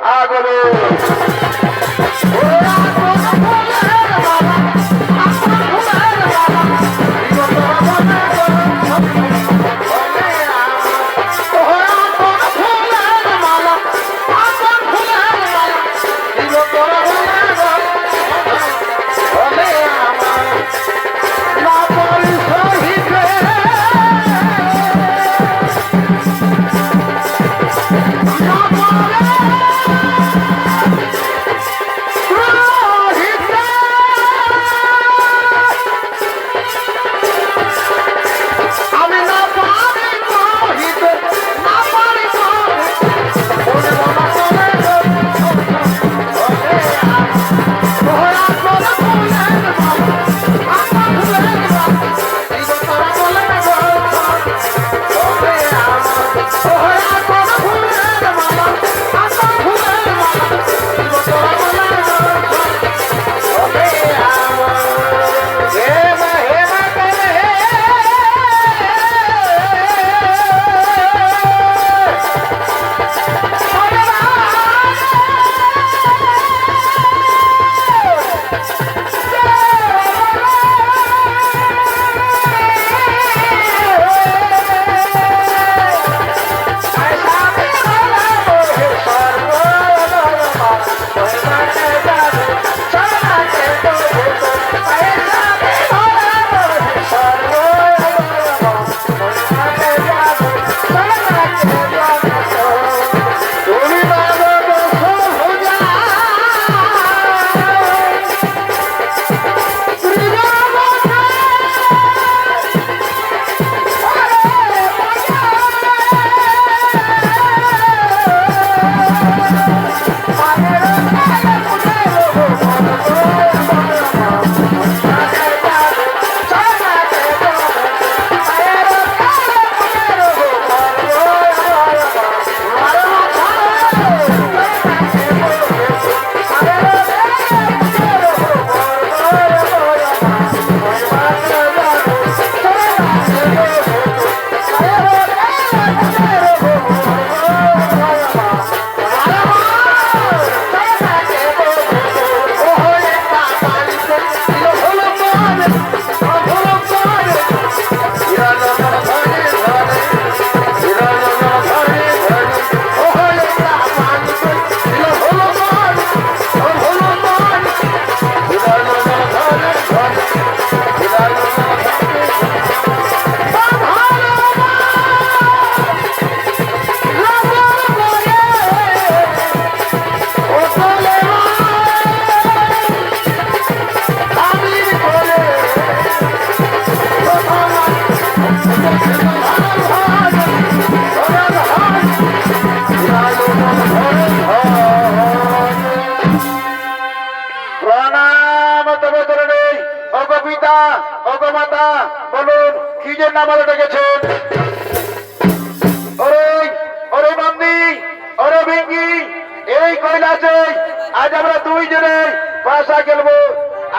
আগলো বলুন কি জন্য আমাদের ডেকেছেন? ওরে নন্দী, ওরে ভিঙ্গি, এই কৈলাসে আজ আমরা দুইজনে পাশা খেলবো।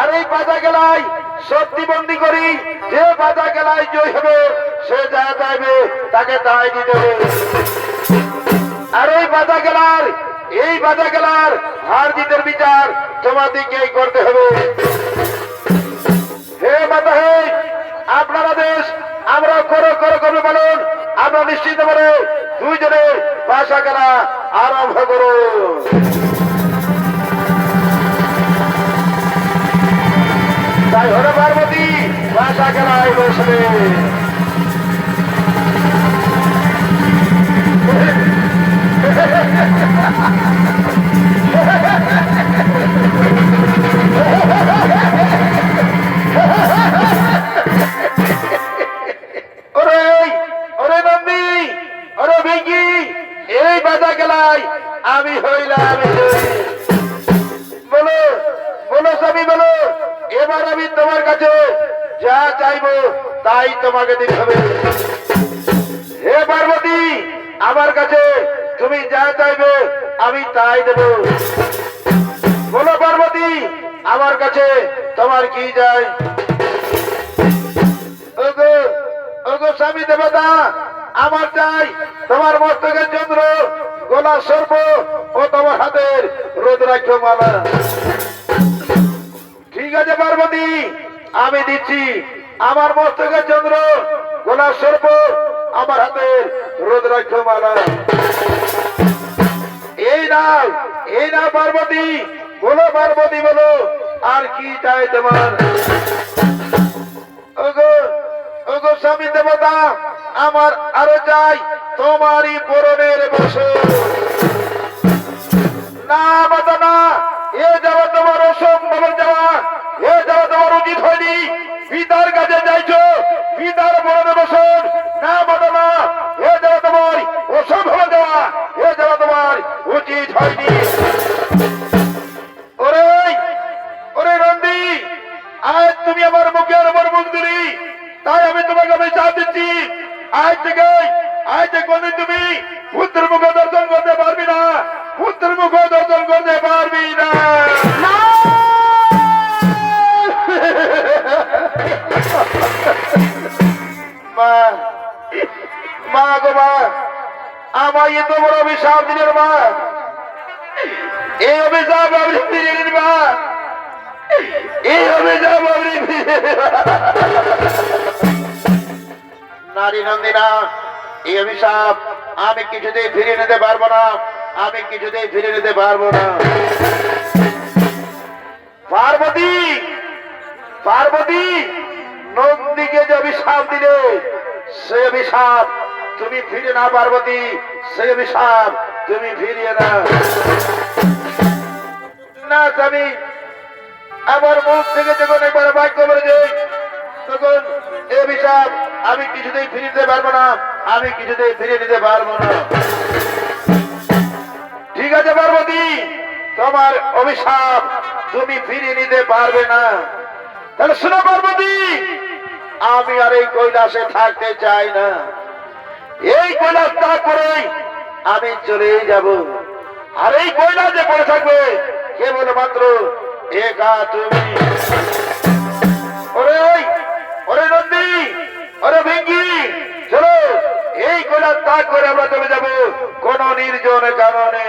আর এই পাশা খেলায় সত্যি বন্দি করি, যে পাশা খেলায় জয় হবে সে যা চাইবে তাকে তাই দিতে হবে। আর এই পাশা খেলার হার জিতের বিচার তোমাদেরকেই করতে হবে। হে মাতা, হে আপনার আদেশ আমরা করো করবে বলুন। আমরা নিশ্চিত করে দুইজনে পাশা খেলা আরম্ভ করো। তাই হরে পার্বতী পাশা খেলায় বসবে। ওরে নন্দী, ওরে ভিঙ্গি, এই বাজা খেলায় আমি হইলাম। বলো বলো স্বামী বলো, এবার আমি তোমার কাছে যা চাইবো তাই তোমাকে দিতে হবে। হে পার্বতী, আমার কাছে তুমি যা চাইবে আমি তাই দেব। বলো পার্বতী, আমার কাছে তোমার কি চাই? ওগো স্বামী দেবতা, আমার চাই তোমার মস্তকের চন্দ্র গলা সর্প ও তোমার হাতের রুদ্রাক্ষ মালা। ঠিক আছে পার্বতী, আমি দিচ্ছি আমার মস্তকের চন্দ্র, গলা সর্প, আমার হাতের রুদ্রাক্ষ মালা। এই নাও পার্বতী, বলো পার্বতী বলো, আর কি চাই তোমার? ওগো ওগো স্বামী দেবতা, আমার আরো চাই তোমারই পরনের বসন। না মাতা না, এ যাওয়া তোমার অসম্ভবের যাওয়া, এ যাওয়া তোমার উচিত হয়নি। পিতার কাছে যাইছো, পিতার পরনে বসন। না মাতা না, এ যাওয়া তোমার অসম্ভবের যাওয়া, এ যাওয়া তোমার উচিত হয়নি। ওরে ওরে নন্দী, আজ তুমি আমার মুখের উপর মুখ দিলি, তাই আমি তোমাকে বিচার দিচ্ছি। আজ থেকে কোনদিন তুমি পুত্রের মুখ দর্শন করতে পারবি না, পুত্রের মুখ দর্শন করতে পারবি না। মা মা গো মা, আমার এত বড় অভিশাপ দিলেন মা, এই অভিশাপ আপনি ফিরিয়ে দিন মা, এই অভিশাপ আপনি নারী নন্দিনা, এই অভিশাপ আমি কিছুতেই ফিরিয়ে নিতে পারবো না, আমি কিছুতেই ফিরিয়ে নিতে পারবো না। পার্বতী পার্বতী, নন্দীকে যে অভিশাপ দিলে সে অভিশাপ তুমি ফিরে না পার্বতী, সে অভিশাপ তুমি ফিরিয়ে না। না স্বামী, আমার মুখ থেকে যখন একবার বাক্য বেরোছে, তখন এই অভিশাপ আমি কিছুতেই ফিরিয়ে নিতে পারবো না, আমি কিছুতেই ফিরিয়ে নিতে পারবো না। ঠিক আছে পার্বতী, তোমার অভিশাপ তুমি ফিরিয়ে নিতে পারবে না। তাহলে শোনো পার্বতী, আমি আর এই কৈলাসে থাকতে চাই না, এই কৈলাস ত্যাগ করেই আমি চলে যাব। আর এই কৈলাসে পড়ে থাকবে কেবলমাত্র একা তুমি। ওরে ওরে নন্দী, ওরে ভেঙ্গি, চলো এই কৈলাস ত্যাগ করে আমরা চলে যাব কোন নির্জন কারণে।